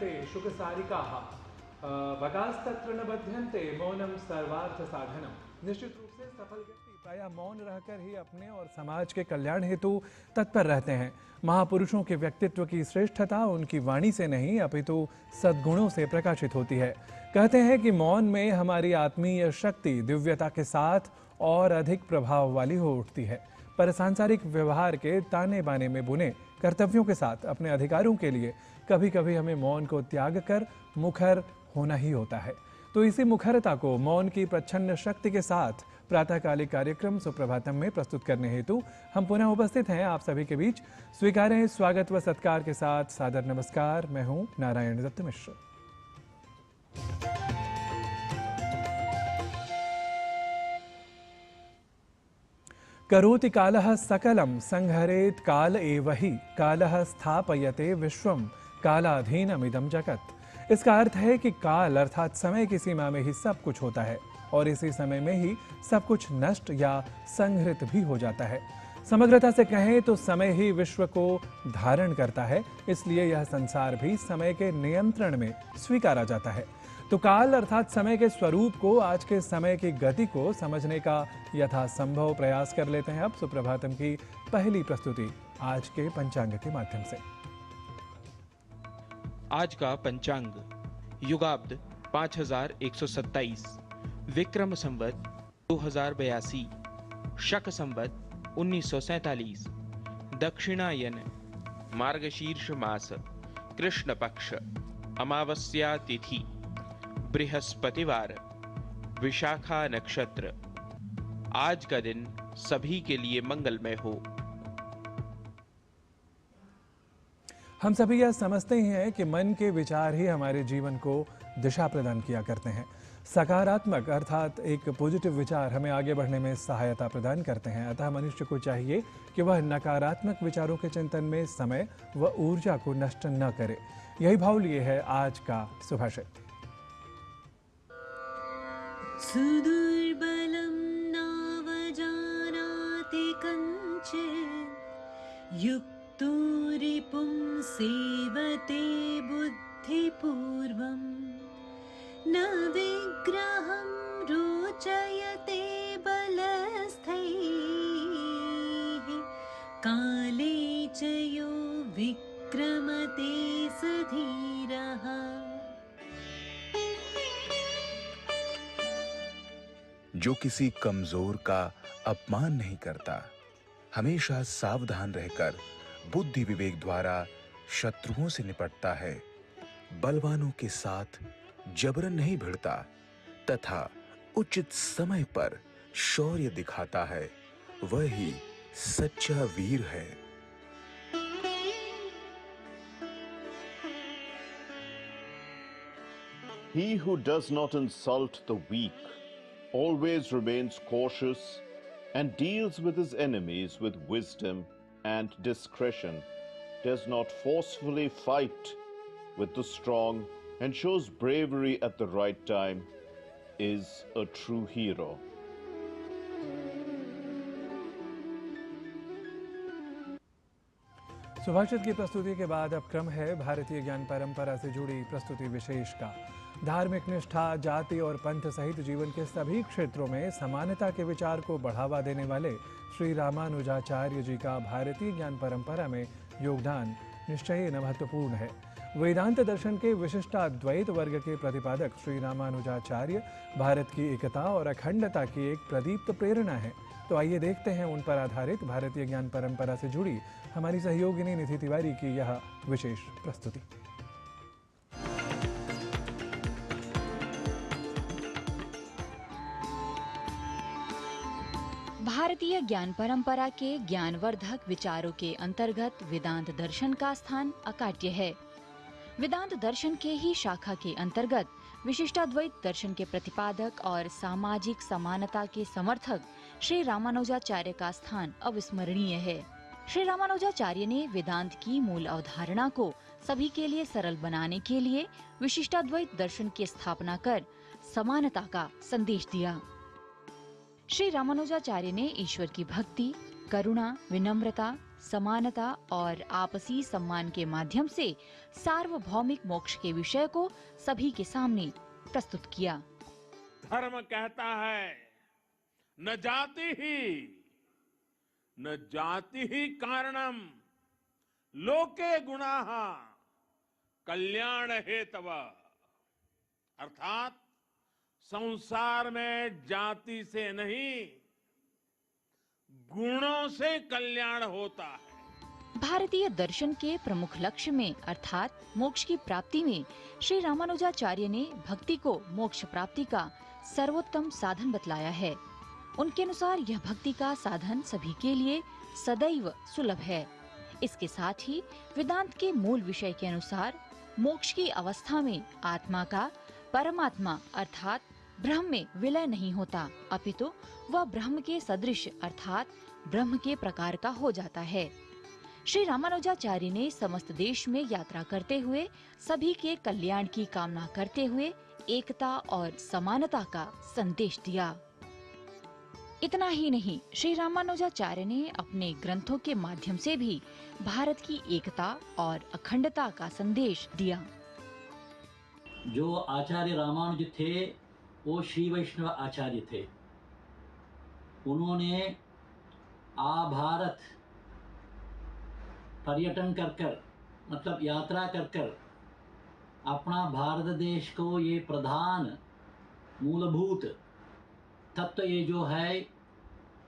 लभन्ते शुकसारिकाः वगास्तत्र न बध्यन्ते मौनम सर्वार्थ साधनम। निश्चित रूप से सफल व्यक्ति प्रायः मौन रहकर ही अपने और समाज के कल्याण हेतु तत्पर रहते हैं। महापुरुषों के व्यक्तित्व की श्रेष्ठता उनकी वाणी से नहीं अपितु सद्गुणों से प्रकाशित होती है। कहते हैं कि मौन में हमारी आत्मीय शक्ति दिव्यता के साथ और अधिक प्रभाव वाली हो उठती है। पर सांसारिक व्यवहार के ताने बाने में बुने कर्तव्यों के साथ अपने अधिकारों के लिए कभी कभी हमें मौन को त्याग कर मुखर होना ही होता है। तो इसी मुखरता को मौन की प्रच्छन्न शक्ति के साथ प्रातःकालिक कार्यक्रम सुप्रभातम में प्रस्तुत करने हेतु हम पुनः उपस्थित हैं आप सभी के बीच। स्वीकारें स्वागत व सत्कार के साथ सादर नमस्कार। मैं हूं नारायण दत्त मिश्र। करोति कालः सकलम संहरेत काल एव हि कालः स्थापयते विश्वम कालाधीनमिदं जगत। इसका अर्थ है कि काल अर्थात समय की सीमा में ही सब कुछ होता है और इसी समय में ही सब कुछ नष्ट या संहृत भी हो जाता है। समग्रता से कहें तो समय ही विश्व को धारण करता है, इसलिए यह संसार भी समय के नियंत्रण में स्वीकारा जाता है। तो काल अर्थात समय के स्वरूप को, आज के समय की गति को समझने का यथासंभव प्रयास कर लेते हैं अब सुप्रभातम की पहली प्रस्तुति आज के पंचांग के माध्यम से। आज का पंचांग युगाब्द 5127, विक्रम संवत 2082, शक संवत 1947, दक्षिणायन, मार्गशीर्ष मास, कृष्ण पक्ष, अमावस्या तिथि, बृहस्पतिवार, विशाखा नक्षत्र। आज का दिन सभी के लिए मंगलमय हो। हम सभी यह समझते ही हैं कि मन के विचार ही हमारे जीवन को दिशा प्रदान किया करते हैं। सकारात्मक अर्थात एक पॉजिटिव विचार हमें आगे बढ़ने में सहायता प्रदान करते हैं। अतः मनुष्य को चाहिए कि वह नकारात्मक विचारों के चिंतन में समय व ऊर्जा को नष्ट न करे। यही भाव लिए है आज का सुभाषित। सुदुर्बलं नावजानाति कञ्चित् युक्तो रिपुं सेवते बुद्धिपूर्वं न विग्रहं रोचयते बलस्थैः काले च यो विक्रमते स धीरः। जो किसी कमजोर का अपमान नहीं करता, हमेशा सावधान रहकर बुद्धि विवेक द्वारा शत्रुओं से निपटता है, बलवानों के साथ जबरन नहीं भिड़ता तथा उचित समय पर शौर्य दिखाता है, वही सच्चा वीर है। He who does not insult the weak always remains cautious and deals with his enemies with wisdom and discretion, does not forcefully fight with the strong and shows bravery at the right time, is a true hero. सुभाषित की प्रस्तुति के बाद अब क्रम है भारतीय ज्ञान परंपरा से जुड़ी प्रस्तुति विशेष का। धार्मिक निष्ठा, जाति और पंथ सहित जीवन के सभी क्षेत्रों में समानता के विचार को बढ़ावा देने वाले श्री रामानुजाचार्य जी का भारतीय ज्ञान परंपरा में योगदान निश्चय महत्वपूर्ण है। वेदांत दर्शन के विशिष्टाद्वैत वर्ग के प्रतिपादक श्री रामानुजाचार्य भारत की एकता और अखंडता की एक प्रदीप्त प्रेरणा है। तो आइए देखते हैं उन पर आधारित भारतीय ज्ञान परंपरा से जुड़ी हमारी सहयोगिनी निधि तिवारी की यह विशेष प्रस्तुति। भारतीय ज्ञान परंपरा के ज्ञानवर्धक विचारों के अंतर्गत वेदांत दर्शन का स्थान अकाट्य है। वेदांत दर्शन के ही शाखा के अंतर्गत विशिष्टाद्वैत दर्शन के प्रतिपादक और सामाजिक समानता के समर्थक श्री रामानुजाचार्य का स्थान अविस्मरणीय है। श्री रामानुजाचार्य ने वेदांत की मूल अवधारणा को सभी के लिए सरल बनाने के लिए विशिष्टाद्वैत दर्शन की स्थापना कर समानता का संदेश दिया। श्री रामानुजाचार्य ने ईश्वर की भक्ति, करुणा, विनम्रता, समानता और आपसी सम्मान के माध्यम से सार्वभौमिक मोक्ष के विषय को सभी के सामने प्रस्तुत किया। धर्म कहता है न जाति ही कारणम लोके गुणाः कल्याण हेतव, अर्थात संसार में जाति से नहीं गुणों से कल्याण होता है। भारतीय दर्शन के प्रमुख लक्ष्य में अर्थात मोक्ष की प्राप्ति में श्री रामानुजाचार्य ने भक्ति को मोक्ष प्राप्ति का सर्वोत्तम साधन बतलाया है। उनके अनुसार यह भक्ति का साधन सभी के लिए सदैव सुलभ है। इसके साथ ही वेदांत के मूल विषय के अनुसार मोक्ष की अवस्था में आत्मा का परमात्मा अर्थात ब्रह्म में विलय नहीं होता, अपितु वह ब्रह्म के सदृश अर्थात ब्रह्म के प्रकार का हो जाता है। श्री रामानुजाचार्य ने समस्त देश में यात्रा करते हुए सभी के कल्याण की कामना करते हुए एकता और समानता का संदेश दिया। इतना ही नहीं, श्री रामानुजाचार्य ने अपने ग्रंथों के माध्यम से भी भारत की एकता और अखंडता का संदेश दिया। जो आचार्य रामानुज थे वो श्री वैष्णव आचार्य थे। उन्होंने भारत पर्यटन कर मतलब यात्रा कर अपना भारत देश को ये प्रधान मूलभूत तत्व ये जो है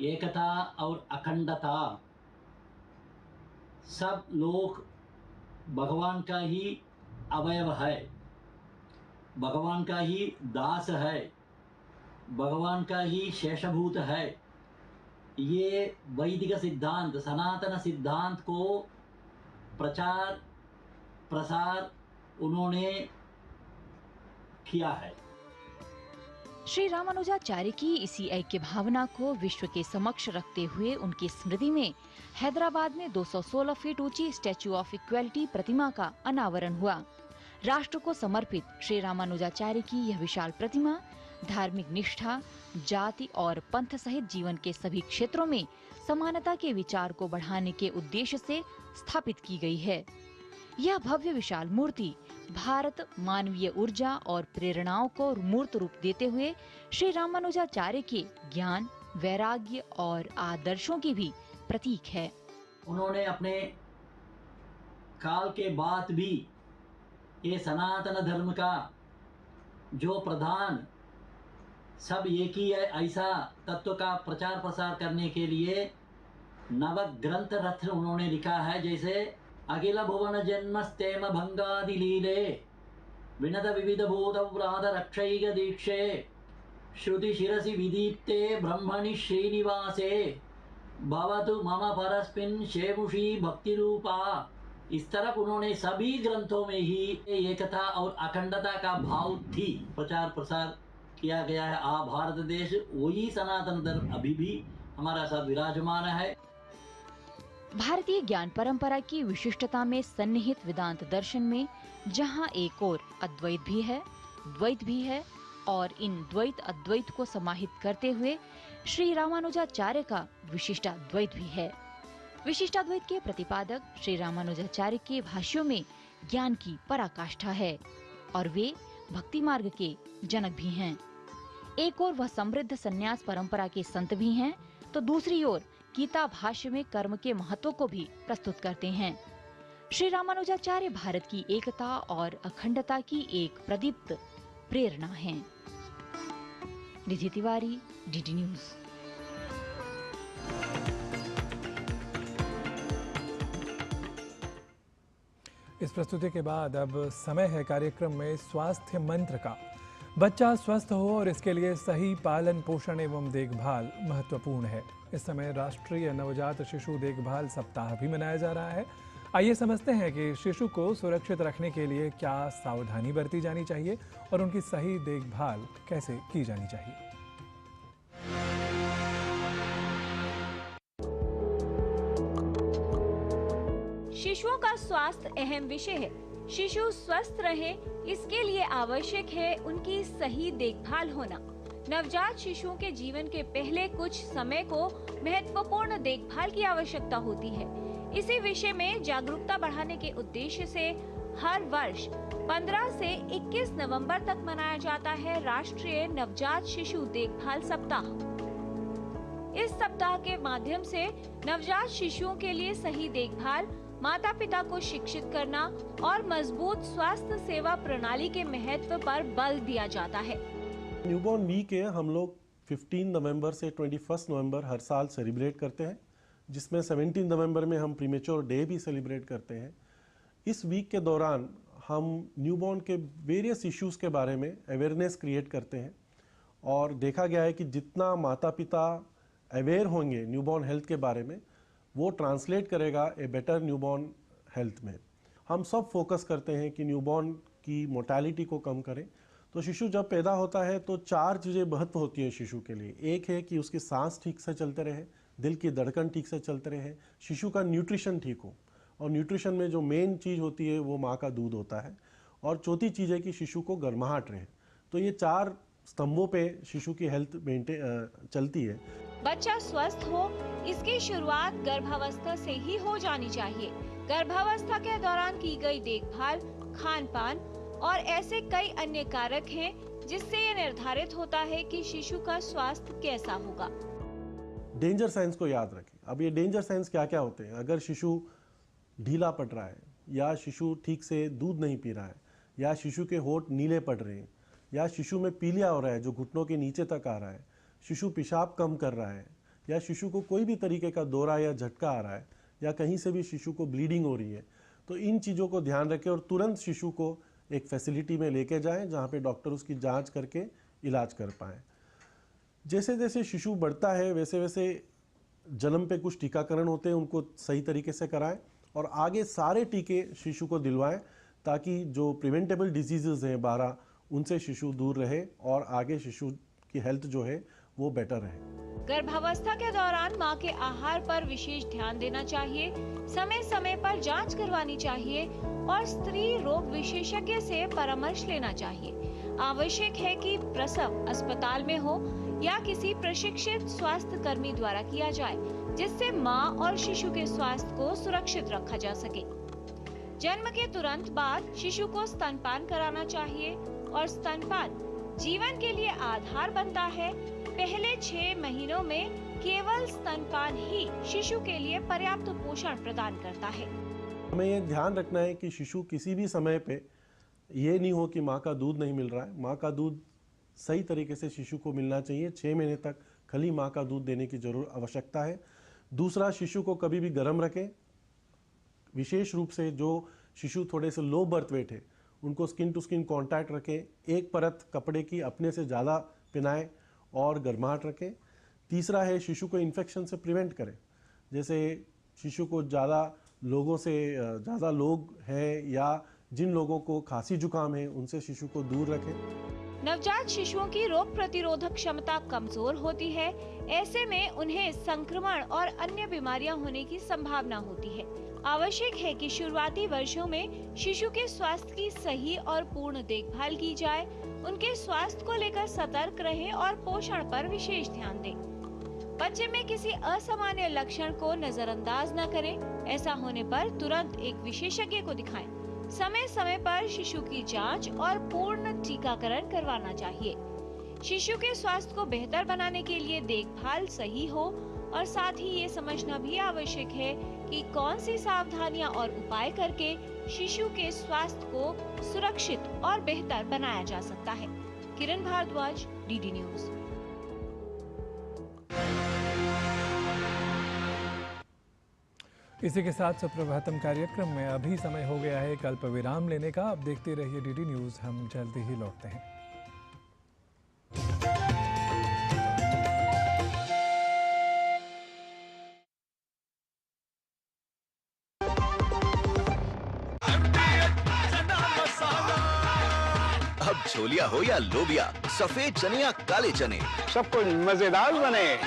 एकता और अखंडता, सब लोग भगवान का ही अवयव है, भगवान का ही दास है, भगवान का ही शेषभूत है। ये वैदिक सिद्धांत सनातन सिद्धांत को प्रचार प्रसार उन्होंने किया है। श्री रामानुजाचार्य की इसी ऐक्य भावना को विश्व के समक्ष रखते हुए उनकी स्मृति में हैदराबाद में 216 फीट ऊंची स्टैच्यू ऑफ इक्वलिटी प्रतिमा का अनावरण हुआ। राष्ट्र को समर्पित श्री रामानुजाचार्य की यह विशाल प्रतिमा धार्मिक निष्ठा, जाति और पंथ सहित जीवन के सभी क्षेत्रों में समानता के विचार को बढ़ाने के उद्देश्य से स्थापित की गई है। यह भव्य विशाल मूर्ति भारत मानवीय ऊर्जा और प्रेरणाओं को मूर्त रूप देते हुए श्री रामानुजाचार्य के ज्ञान, वैराग्य और आदर्शों की भी प्रतीक है। उन्होंने अपने काल के बाद भी ये सनातन धर्म का जो प्रधान सब एक ही है ऐसा तत्व का प्रचार प्रसार करने के लिए नवग्रंथ रत्न उन्होंने लिखा है। जैसे अखिल भुवन जन्मस्तेम भंगादि लीले विनद विविध भूत व्रात रक्षैक दीक्षे श्रुति शिरसि विदीप्ते ब्रह्मणि श्रीनिवासे भवतु मम परस्मिन् शेमुषी भक्ति रूपा। इस तरह उन्होंने सभी ग्रंथों में ही एकता और अखंडता का भाव थी प्रचार प्रसार किया गया है। भारत देश वही सनातन धर्म अभी भी हमारा साथ विराजमान है। भारतीय ज्ञान परंपरा की विशिष्टता में सन्निहित वेदांत दर्शन में जहां एक ओर अद्वैत भी है, द्वैत भी है और इन द्वैत अद्वैत को समाहित करते हुए श्री रामानुजाचार्य का विशिष्टाद्वैत भी है। विशिष्टाद्वैत के प्रतिपादक श्री रामानुजाचार्य के भाष्यों में ज्ञान की पराकाष्ठा है और वे भक्ति मार्ग के जनक भी हैं। एक ओर वह समृद्ध संन्यास परंपरा के संत भी हैं, तो दूसरी ओर गीता भाष्य में कर्म के महत्व को भी प्रस्तुत करते हैं। श्री रामानुजाचार्य भारत की एकता और अखंडता की एक प्रदीप्त प्रेरणा हैं। निधि तिवारी, डीडी न्यूज। इस प्रस्तुति के बाद अब समय है कार्यक्रम में स्वास्थ्य मंत्र का। बच्चा स्वस्थ हो और इसके लिए सही पालन पोषण एवं देखभाल महत्वपूर्ण है। इस समय राष्ट्रीय नवजात शिशु देखभाल सप्ताह भी मनाया जा रहा है। आइए समझते हैं कि शिशु को सुरक्षित रखने के लिए क्या सावधानी बरती जानी चाहिए और उनकी सही देखभाल कैसे की जानी चाहिए। शिशुओं का स्वास्थ्य अहम विषय है। शिशु स्वस्थ रहे इसके लिए आवश्यक है उनकी सही देखभाल होना। नवजात शिशुओं के जीवन के पहले कुछ समय को महत्वपूर्ण देखभाल की आवश्यकता होती है। इसी विषय में जागरूकता बढ़ाने के उद्देश्य से हर वर्ष 15 से 21 नवंबर तक मनाया जाता है राष्ट्रीय नवजात शिशु देखभाल सप्ताह। इस सप्ताह के माध्यम से नवजात शिशुओं के लिए सही देखभाल, माता पिता को शिक्षित करना और मजबूत स्वास्थ्य सेवा प्रणाली के महत्व पर बल दिया जाता है। न्यूबॉर्न वीक है, हम लोग 15 नवंबर से 21 नवंबर हर साल सेलिब्रेट करते हैं, जिसमें 17 नवंबर में हम प्रीमेच्योर डे भी सेलिब्रेट करते हैं। इस वीक के दौरान हम न्यूबॉर्न के वेरियस इश्यूज़ के बारे में अवेयरनेस क्रिएट करते हैं और देखा गया है कि जितना माता पिता अवेयर होंगे न्यूबॉर्न हेल्थ के बारे में, वो ट्रांसलेट करेगा ए बेटर न्यूबॉर्न हेल्थ में। हम सब फोकस करते हैं कि न्यूबॉर्न की मोर्टेलिटी को कम करें। तो शिशु जब पैदा होता है तो 4 चीज़ें महत्व होती है शिशु के लिए। एक है कि उसकी सांस ठीक से चलते रहे, दिल की धड़कन ठीक से चलते रहे, शिशु का न्यूट्रिशन ठीक हो, और न्यूट्रिशन में जो मेन चीज़ होती है वो माँ का दूध होता है, और चौथी चीज़ है कि शिशु को गर्माहट रहे। तो ये 4 स्तंभों पे शिशु की हेल्थ चलती है। बच्चा स्वस्थ हो, इसकी शुरुआत गर्भावस्था से ही हो जानी चाहिए। गर्भावस्था के दौरान की गई देखभाल, खान पान और ऐसे कई अन्य कारक हैं जिससे ये निर्धारित होता है कि शिशु का स्वास्थ्य कैसा होगा। डेंजर साइंस को याद रखें। अब ये डेंजर साइंस क्या क्या होते हैं? अगर शिशु ढीला पड़ रहा है, या शिशु ठीक से दूध नहीं पी रहा है, या शिशु के होंठ नीले पड़ रहे हैं, या शिशु में पीलिया हो रहा है जो घुटनों के नीचे तक आ रहा है, शिशु पेशाब कम कर रहा है, या शिशु को कोई भी तरीके का दौरा या झटका आ रहा है, या कहीं से भी शिशु को ब्लीडिंग हो रही है, तो इन चीज़ों को ध्यान रखें और तुरंत शिशु को एक फैसिलिटी में लेके जाएं जहाँ पे डॉक्टर उसकी जांच करके इलाज कर पाएँ। जैसे जैसे शिशु बढ़ता है वैसे वैसे जन्म पे कुछ टीकाकरण होते हैं, उनको सही तरीके से कराएं और आगे सारे टीके शिशु को दिलवाएं ताकि जो प्रिवेंटेबल डिजीज़ हैं 12 उनसे शिशु दूर रहे और आगे शिशु की हेल्थ जो है वो बेटर रहे। गर्भावस्था के दौरान मां के आहार पर विशेष ध्यान देना चाहिए, समय समय पर जांच करवानी चाहिए और स्त्री रोग विशेषज्ञ से परामर्श लेना चाहिए। आवश्यक है कि प्रसव अस्पताल में हो या किसी प्रशिक्षित स्वास्थ्य कर्मी द्वारा किया जाए, जिससे मां और शिशु के स्वास्थ्य को सुरक्षित रखा जा सके। जन्म के तुरंत बाद शिशु को स्तनपान कराना चाहिए और स्तनपान जीवन के लिए आधार बनता है। पहले 6 महीनों में केवल स्तनपान ही शिशु के लिए पर्याप्त पोषण प्रदान करता है। हमें ये ध्यान रखना है कि शिशु किसी भी समय पे ये नहीं हो कि माँ का दूध नहीं मिल रहा है। माँ का दूध सही तरीके से शिशु को मिलना चाहिए। 6 महीने तक खाली माँ का दूध देने की आवश्यकता है। दूसरा, शिशु को कभी भी गर्म रखें। विशेष रूप से जो शिशु थोड़े से लो बर्थ वेट है उनको स्किन टू स्किन कांटेक्ट रखें। एक परत कपड़े की अपने से ज़्यादा पहनाएं और गर्माहट रखें। तीसरा है शिशु को इन्फेक्शन से प्रिवेंट करें। जैसे शिशु को ज़्यादा लोग हैं या जिन लोगों को खांसी जुकाम है उनसे शिशु को दूर रखें। नवजात शिशुओं की रोग प्रतिरोधक क्षमता कमजोर होती है। ऐसे में उन्हें संक्रमण और अन्य बीमारियां होने की संभावना होती है। आवश्यक है कि शुरुआती वर्षों में शिशु के स्वास्थ्य की सही और पूर्ण देखभाल की जाए। उनके स्वास्थ्य को लेकर सतर्क रहें और पोषण पर विशेष ध्यान दें। बच्चे में किसी असामान्य लक्षण को नजरअंदाज न करें। ऐसा होने पर तुरंत एक विशेषज्ञ को दिखाएं। समय समय पर शिशु की जांच और पूर्ण टीकाकरण करवाना चाहिए। शिशु के स्वास्थ्य को बेहतर बनाने के लिए देखभाल सही हो और साथ ही ये समझना भी आवश्यक है कि कौन सी सावधानियां और उपाय करके शिशु के स्वास्थ्य को सुरक्षित और बेहतर बनाया जा सकता है। किरण भारद्वाज, डीडी न्यूज। इसी के साथ सुप्रभातम कार्यक्रम में अभी समय हो गया है एक अल्प विराम लेने का। अब देखते रहिए डीडी न्यूज, हम जल्दी ही लौटते हैं। अब छोलिया हो या लोबिया, सफेद चने या काले चने, सब कुछ मजेदार बने।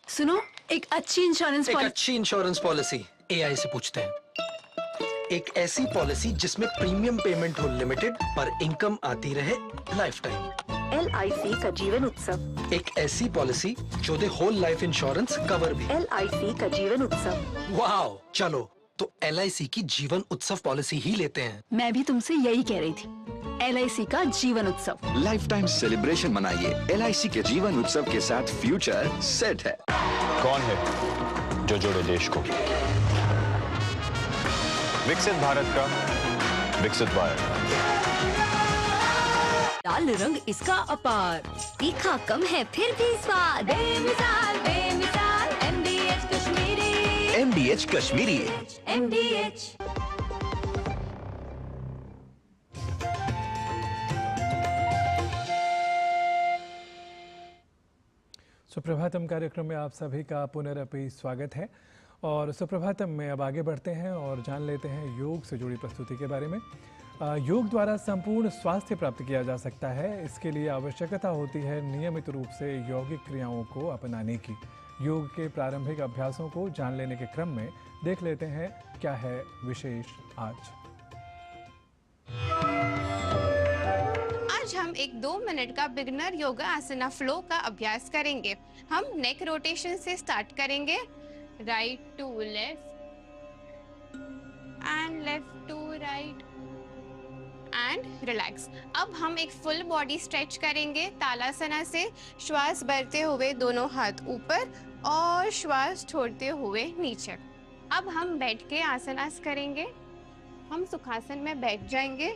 सुनो, एक अच्छी इंश्योरेंस पॉलिसी एआई से पूछते हैं। एक ऐसी पॉलिसी जिसमें प्रीमियम पेमेंट हो लिमिटेड पर इनकम आती रहे लाइफ टाइम। LIC का जीवन उत्सव। एक ऐसी पॉलिसी जो दे होल लाइफ इंश्योरेंस कवर भी। LIC का जीवन उत्सव। वाओ, चलो तो LIC की जीवन उत्सव पॉलिसी ही लेते हैं। मैं भी तुमसे यही कह रही थी, LIC का जीवन उत्सव। लाइफ टाइम सेलिब्रेशन मनाइए LIC के जीवन उत्सव के साथ। फ्यूचर सेट है। कौन है जो जोड़े देश को? विकसित भारत का विकसित भारत। लाल रंग इसका अपार, तीखा कम है फिर भी स्वाद। बेमिसाल बेमिसाल MDH Kashmiri. MDH Kashmiri. MDH। Suprabhatam कार्यक्रम में आप सभी का पुनरपि स्वागत है। और सुप्रभातम में अब आगे बढ़ते हैं और जान लेते हैं योग से जुड़ी प्रस्तुति के बारे में। योग द्वारा संपूर्ण स्वास्थ्य प्राप्त किया जा सकता है। इसके लिए आवश्यकता होती है नियमित रूप से यौगिक क्रियाओं को अपनाने की। योग के प्रारंभिक अभ्यासों को जान लेने के क्रम में देख लेते हैं क्या है विशेष आज हम एक 2 मिनट का बिगिनर योगा आसना फ्लो का अभ्यास करेंगे। हम नेक रोटेशन से स्टार्ट करेंगे। Right to left and left to right and relax. अब हम एक फुल बॉडी स्ट्रेच करेंगे तालासना से। श्वास भरते हुए दोनों हाथ ऊपर और श्वास छोड़ते हुए नीचे। अब हम बैठ के आसनास करेंगे। हम सुखासन में बैठ जाएंगे,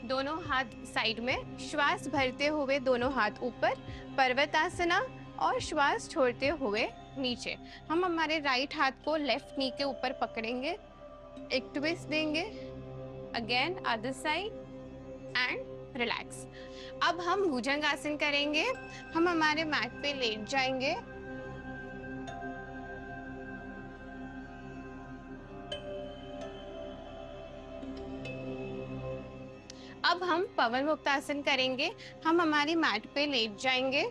दोनों हाथ साइड में, श्वास भरते हुए दोनों हाथ ऊपर, पर्वतासना, और श्वास छोड़ते हुए नीचे। हम हमारे राइट हाथ को लेफ्ट नी के ऊपर पकड़ेंगे, एक ट्विस्ट देंगे, again other side and relax. अब हम भुजंगासन करेंगे। हम हमारे मैट पे लेट जाएंगे। अब हम पवन मुक्तासन करेंगे। हम हमारी मैट पे लेट जाएंगे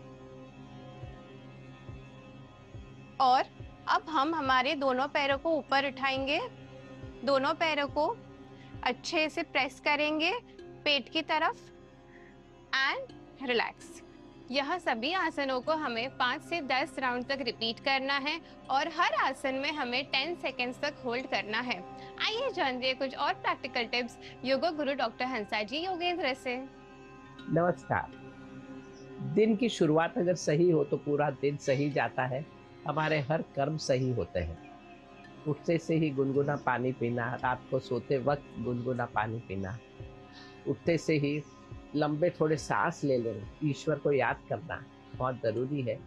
और अब हम हमारे दोनों पैरों को ऊपर उठाएंगे। दोनों पैरों को अच्छे से प्रेस करेंगे पेट की तरफ एंड रिलैक्स। यह सभी आसनों को हमें 5 से 10 राउंड तक रिपीट करना है और हर आसन में हमें 10 सेकेंड्स तक होल्ड करना है। आइए जानते कुछ और प्रैक्टिकल टिप्स योगा गुरु डॉक्टर हंसा जी योगेंद्र से। नमस्कार। दिन की शुरुआत अगर सही हो तो पूरा दिन सही जाता है। हमारे हर कर्म सही होते हैं। उठते से ही गुनगुना पानी पीना, रात को सोते वक्त गुनगुना पानी पीना, उठते से ही लंबे थोड़े सांस ले लेना, ईश्वर को याद करना बहुत ज़रूरी है।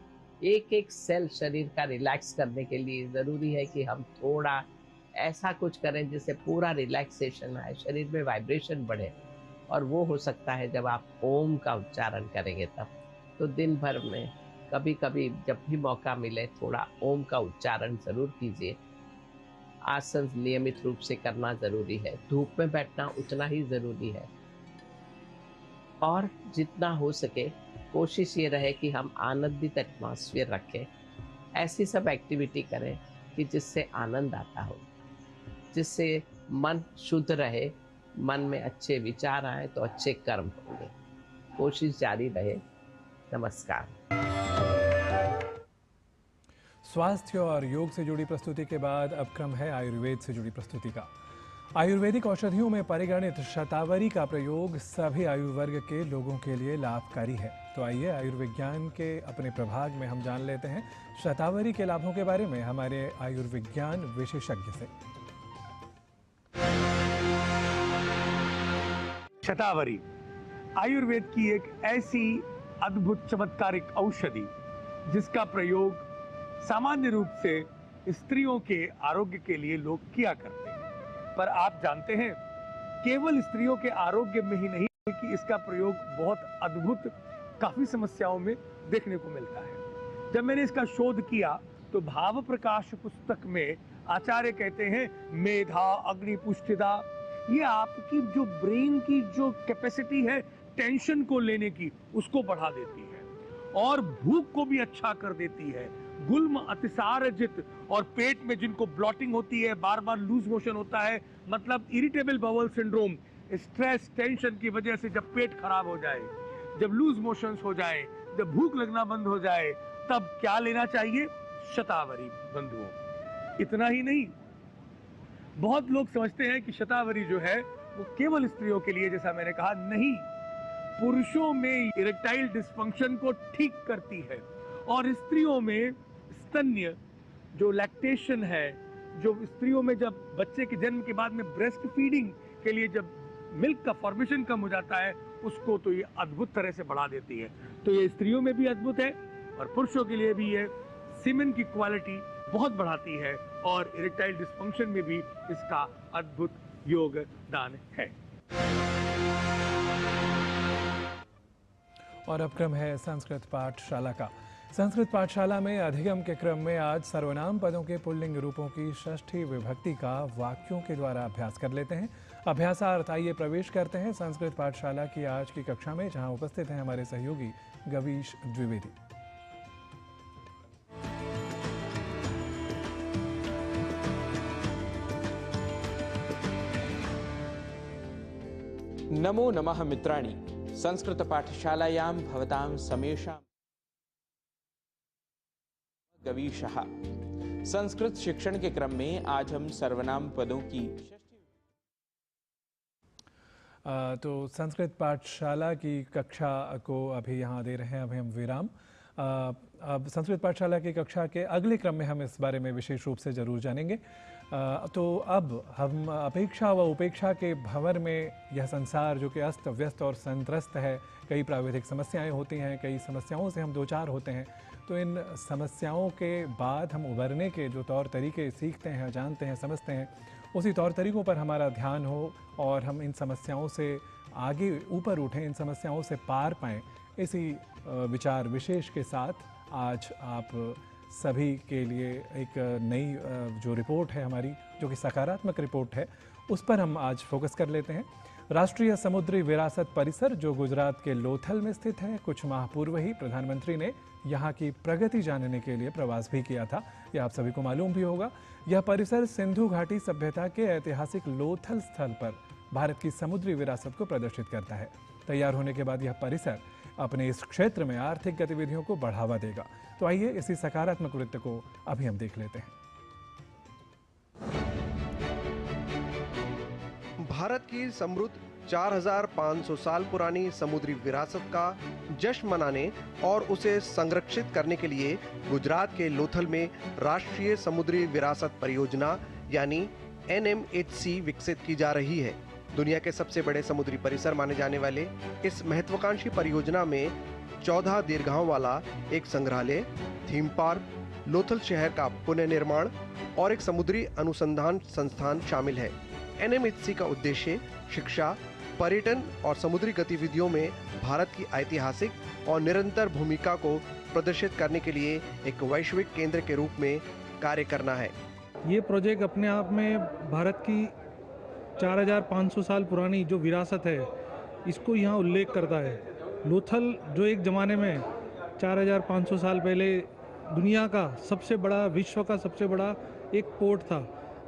एक एक सेल शरीर का रिलैक्स करने के लिए ज़रूरी है कि हम थोड़ा ऐसा कुछ करें जिससे पूरा रिलैक्सेशन आए, शरीर में वाइब्रेशन बढ़े। और वो हो सकता है जब आप ओम का उच्चारण करेंगे तब। तो दिन भर में कभी कभी जब भी मौका मिले थोड़ा ओम का उच्चारण ज़रूर कीजिए। आसन नियमित रूप से करना ज़रूरी है। धूप में बैठना उतना ही ज़रूरी है। और जितना हो सके कोशिश ये रहे कि हम आनंदित एटमॉस्फेयर रखें। ऐसी सब एक्टिविटी करें कि जिससे आनंद आता हो, जिससे मन शुद्ध रहे, मन में अच्छे विचार आए तो अच्छे कर्म होंगे। कोशिश जारी रहे। नमस्कार। स्वास्थ्य और योग से जुड़ी प्रस्तुति के बाद अब क्रम है आयुर्वेद से जुड़ी प्रस्तुति का। आयुर्वेदिक औषधियों में परिगणित शतावरी का प्रयोग सभी आयु वर्ग के लोगों के लिए लाभकारी है। तो आइए आयुर्विज्ञान के अपने प्रभाग में हम जान लेते हैं शतावरी के लाभों के बारे में हमारे आयुर्विज्ञान विशेषज्ञ से। शतावरी आयुर्वेद की एक ऐसी अद्भुत चमत्कारिक औषधि जिसका प्रयोग सामान्य रूप से स्त्रियों के आरोग्य के लिए लोग किया करते हैं। पर आप जानते हैं केवल स्त्रियों के आरोग्य में ही नहीं बल्कि इसका प्रयोग बहुत अद्भुत काफी समस्याओं में देखने को मिलता है। जब मैंने इसका शोध किया तो भाव प्रकाश पुस्तक में आचार्य कहते हैं मेधा अग्नि पुष्टिदा, ये आपकी जो ब्रेन की जो कैपेसिटी है टेंशन को लेने की उसको बढ़ा देती है और भूख को भी अच्छा कर देती है। गुल्म अतिसार जित और पेट में जिनको ब्लॉटिंग होती है, बार बार लूज मोशन होता है, मतलब irritable bowel syndrome, stress tension की वजह से जब पेट खराब हो जाए जब लूज मोशंस हो जाए, जब भूख लगना बंद हो जाए, तब क्या लेना चाहिए? शतावरी बंधुओं। इतना ही नहीं, बहुत लोग समझते हैं कि शतावरी जो है वो केवल स्त्रियों के लिए, जैसा मैंने कहा, नहीं, पुरुषों में इरेक्टाइल डिस्फंक्शन को ठीक करती है और स्त्रियों में स्तन्य जो लैक्टेशन है, जो स्त्रियों में जब बच्चे के जन्म के बाद में ब्रेस्ट फीडिंग के लिए जब मिल्क का फॉर्मेशन कम हो जाता है, उसको तो ये अद्भुत तरह से बढ़ा देती है। तो ये स्त्रियों में भी अद्भुत है और पुरुषों के लिए भी ये सीमेन की क्वालिटी बहुत बढ़ाती है और इरेक्टाइल डिस्फंक्शन में भी इसका अद्भुत योगदान है। और अब क्रम है संस्कृत पाठशाला का। संस्कृत पाठशाला में अधिगम के क्रम में आज सर्वनाम पदों के पुल्लिंग रूपों की षष्ठी विभक्ति का वाक्यों के द्वारा अभ्यास कर लेते हैं। अभ्यासार्थ आइए प्रवेश करते हैं संस्कृत पाठशाला की आज की कक्षा में, जहां उपस्थित हैं हमारे सहयोगी गवीश द्विवेदी। नमो नमः मित्राणि। संस्कृत पाठशालायां भवतां समेषां गवीशः। संस्कृत शिक्षण के क्रम में आज हम सर्वनाम पदों की तो संस्कृत पाठशाला की कक्षा को अभी यहाँ दे रहे हैं अभी हम विराम। अब संस्कृत पाठशाला की कक्षा के अगले क्रम में हम इस बारे में विशेष रूप से ज़रूर जानेंगे। तो अब हम अपेक्षा व उपेक्षा के भंवर में यह संसार जो कि अस्त व्यस्त और संत्रस्त है, कई प्राविधिक समस्याएं होती हैं, कई समस्याओं से हम दो चार होते हैं, तो इन समस्याओं के बाद हम उभरने के जो तौर तरीके सीखते हैं, जानते हैं, समझते हैं, उसी तौर तरीक़ों पर हमारा ध्यान हो और हम इन समस्याओं से आगे ऊपर उठें, इन समस्याओं से पार पाएँ, इसी विचार विशेष के साथ आज आप सभी के लिए एक नई जो रिपोर्ट है हमारी, जो कि सकारात्मक रिपोर्ट है, उस पर हम आज फोकस कर लेते हैं। राष्ट्रीय समुद्री विरासत परिसर जो गुजरात के लोथल में स्थित है, कुछ माह पूर्व ही प्रधानमंत्री ने यहाँ की प्रगति जानने के लिए प्रवास भी किया था, यह आप सभी को मालूम भी होगा। यह परिसर सिंधु घाटी सभ्यता के ऐतिहासिक लोथल स्थल पर भारत की समुद्री विरासत को प्रदर्शित करता है। तैयार होने के बाद यह परिसर अपने इस क्षेत्र में आर्थिक गतिविधियों को बढ़ावा देगा। तो आइए इसी सकारात्मक वृत्त को अभी हम देख लेते हैं। भारत की समृद्ध 4500 साल पुरानी समुद्री विरासत का जश्न मनाने और उसे संरक्षित करने के लिए गुजरात के लोथल में राष्ट्रीय समुद्री विरासत परियोजना यानी NMHC विकसित की जा रही है। दुनिया के सबसे बड़े समुद्री परिसर माने जाने वाले इस महत्वाकांक्षी परियोजना में 14 दीर्घाओं वाला एक संग्रहालय, थीम पार्क, लोथल शहर का पुनर्निर्माण और एक समुद्री अनुसंधान संस्थान शामिल है। NMHC का उद्देश्य शिक्षा, पर्यटन और समुद्री गतिविधियों में भारत की ऐतिहासिक और निरंतर भूमिका को प्रदर्शित करने के लिए एक वैश्विक केंद्र के रूप में कार्य करना है। ये प्रोजेक्ट अपने आप में भारत की 4500 साल पुरानी जो विरासत है, इसको यहाँ उल्लेख करता है। लोथल जो एक ज़माने में 4500 साल पहले दुनिया का सबसे बड़ा, विश्व का सबसे बड़ा एक पोर्ट था,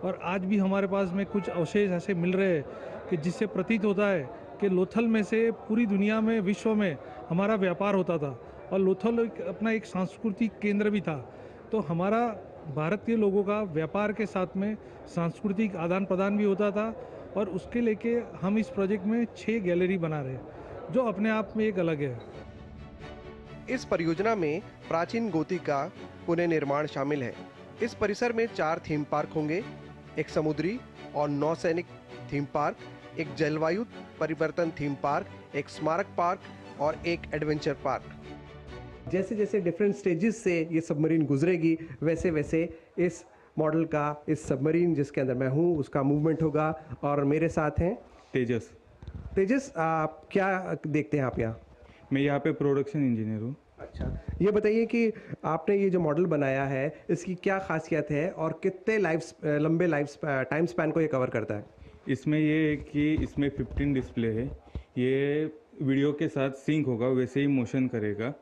और आज भी हमारे पास में कुछ अवशेष ऐसे मिल रहे हैं कि जिससे प्रतीत होता है कि लोथल में से पूरी दुनिया में, विश्व में हमारा व्यापार होता था, और लोथल अपना एक सांस्कृतिक केंद्र भी था। तो हमारा भारतीय लोगों का व्यापार के साथ में सांस्कृतिक आदान प्रदान भी होता था, और उसके लेके हम इस प्रोजेक्ट में 6 गैलरी बना रहे हैं जो अपने आप में एक अलग है। इस परियोजना में प्राचीन गोती का पुनर्निर्माण शामिल है। इस परिसर में 4 थीम पार्क होंगे, एक समुद्री और नौसैनिक थीम पार्क, एक जलवायु परिवर्तन थीम पार्क, एक स्मारक पार्क और एक एडवेंचर पार्क। जैसे जैसे डिफरेंट स्टेजेस से ये सबमरीन गुजरेगी, वैसे वैसे इस मॉडल का, इस सबमरीन जिसके अंदर मैं हूँ, उसका मूवमेंट होगा। और मेरे साथ हैं तेजस। तेजस, आप क्या देखते हैं आप यहाँ? मैं यहाँ पे प्रोडक्शन इंजीनियर हूँ। अच्छा, ये बताइए कि आपने ये जो मॉडल बनाया है, इसकी क्या खासियत है और कितने लंबे टाइम स्पैन को ये कवर करता है? इसमें ये है कि इसमें 15 डिस्प्ले है, ये वीडियो के साथ सिंक होगा, वैसे ही मोशन करेगा,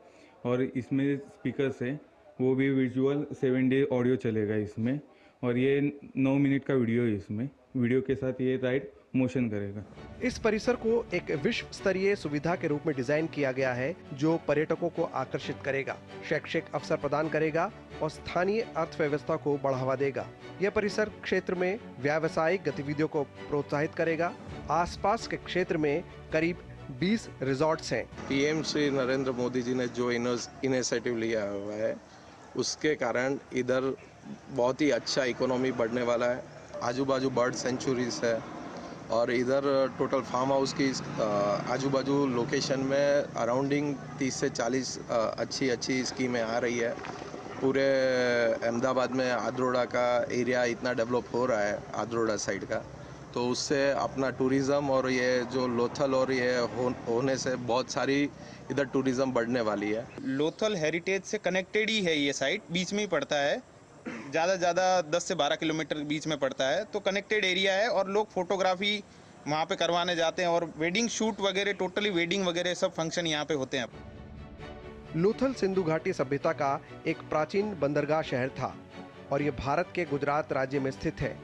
और इसमें स्पीकर्स है, वो भी विजुअल 7D ऑडियो चलेगा इसमें, और ये 9 मिनट का वीडियो है इसमें, वीडियो के साथ ये राइड मोशन करेगा। इस परिसर को एक विश्व स्तरीय सुविधा के रूप में डिजाइन किया गया है जो पर्यटकों को आकर्षित करेगा, शैक्षिक अवसर प्रदान करेगा और स्थानीय अर्थव्यवस्था को बढ़ावा देगा। यह परिसर क्षेत्र में व्यावसायिक गतिविधियों को प्रोत्साहित करेगा। आसपास के क्षेत्र में करीब 20 रिजॉर्ट्स हैं। पीएम श्री नरेंद्र मोदी जी ने जो इनिशिएटिव लिया हुआ है उसके कारण इधर बहुत ही अच्छा इकोनॉमी बढ़ने वाला है। आजू बाजू बर्ड सेंचुरीज है और इधर टोटल फार्म हाउस की आजू बाजू लोकेशन में अराउंडिंग 30 से 40 अच्छी स्कीमें आ रही है। पूरे अहमदाबाद में आद्रोड़ा का एरिया इतना डेवलप हो रहा है, आद्रोड़ा साइड का, तो उससे अपना टूरिज़्म और ये जो लोथल और ये होने से बहुत सारी इधर टूरिज़्म बढ़ने वाली है। लोथल हेरिटेज से कनेक्टेड ही है ये साइट, बीच में ही पड़ता है, ज़्यादा 10 से 12 किलोमीटर बीच में पड़ता है, तो कनेक्टेड एरिया है और लोग फोटोग्राफी वहाँ पे करवाने जाते हैं और वेडिंग शूट वगैरह, टोटली वेडिंग वगैरह सब फंक्शन यहाँ पे होते हैं। लोथल सिंधु घाटी सभ्यता का एक प्राचीन बंदरगाह शहर था और ये भारत के गुजरात राज्य में स्थित है।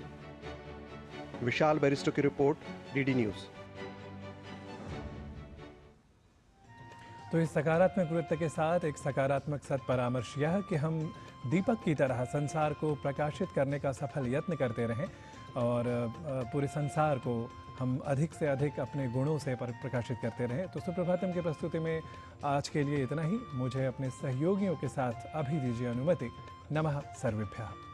विशाल बैरिस्टो की रिपोर्ट, डीडी न्यूज़। तो इस सकारात्मक वृत्त के साथ एक सकारात्मक सत्परामर्श यह कि हम दीपक की तरह संसार को प्रकाशित करने का सफल यत्न करते रहें और पूरे संसार को हम अधिक से अधिक अपने गुणों से प्रकाशित करते रहें। तो सुप्रभातम की प्रस्तुति में आज के लिए इतना ही। मुझे अपने सहयोगियों के साथ अभी दीजिए अनुमति। नमः सर्वेभ्यः।